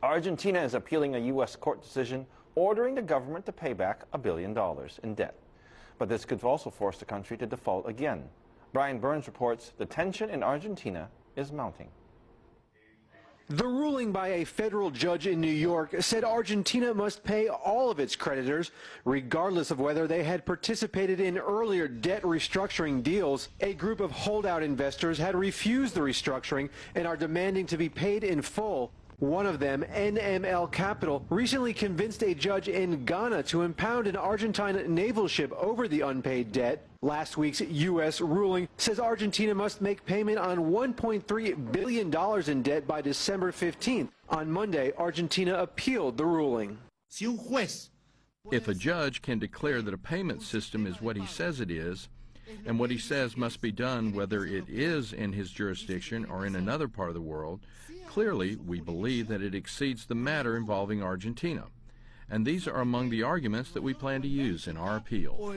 Argentina is appealing a U.S. court decision ordering the government to pay back $1 billion in debt. But this could also force the country to default again. Brian Burns reports the tension in Argentina is mounting. The ruling by a federal judge in New York said Argentina must pay all of its creditors, regardless of whether they had participated in earlier debt restructuring deals. A group of holdout investors had refused the restructuring and are demanding to be paid in full. One of them, NML Capital, recently convinced a judge in Ghana to impound an Argentine naval ship over the unpaid debt. Last week's U.S. ruling says Argentina must make payment on $1.3 billion in debt by December 15th. On Monday, Argentina appealed the ruling. If a judge can declare that a payment system is what he says it is, and what he says must be done whether it is in his jurisdiction or in another part of the world, clearly we believe that it exceeds the matter involving Argentina. And these are among the arguments that we plan to use in our appeal.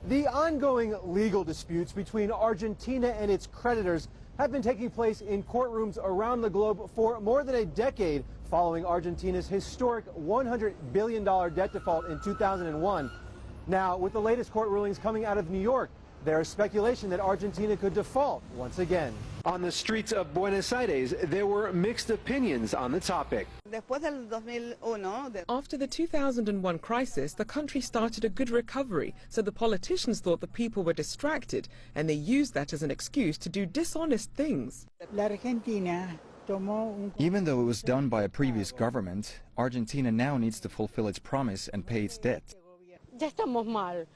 The ongoing legal disputes between Argentina and its creditors have been taking place in courtrooms around the globe for more than a decade following Argentina's historic $100 billion debt default in 2001. Now, with the latest court rulings coming out of New York, there is speculation that Argentina could default once again. On the streets of Buenos Aires, there were mixed opinions on the topic. After the 2001 crisis, the country started a good recovery, so the politicians thought the people were distracted, and they used that as an excuse to do dishonest things. Even though it was done by a previous government, Argentina now needs to fulfill its promise and pay its debt.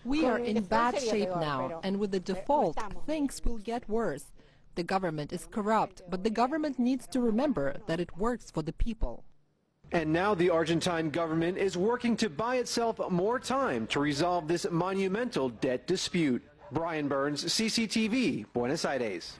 We are in bad shape now, and with the default, things will get worse. The government is corrupt, but the government needs to remember that it works for the people. And now the Argentine government is working to buy itself more time to resolve this monumental debt dispute. Brian Burns, CCTV, Buenos Aires.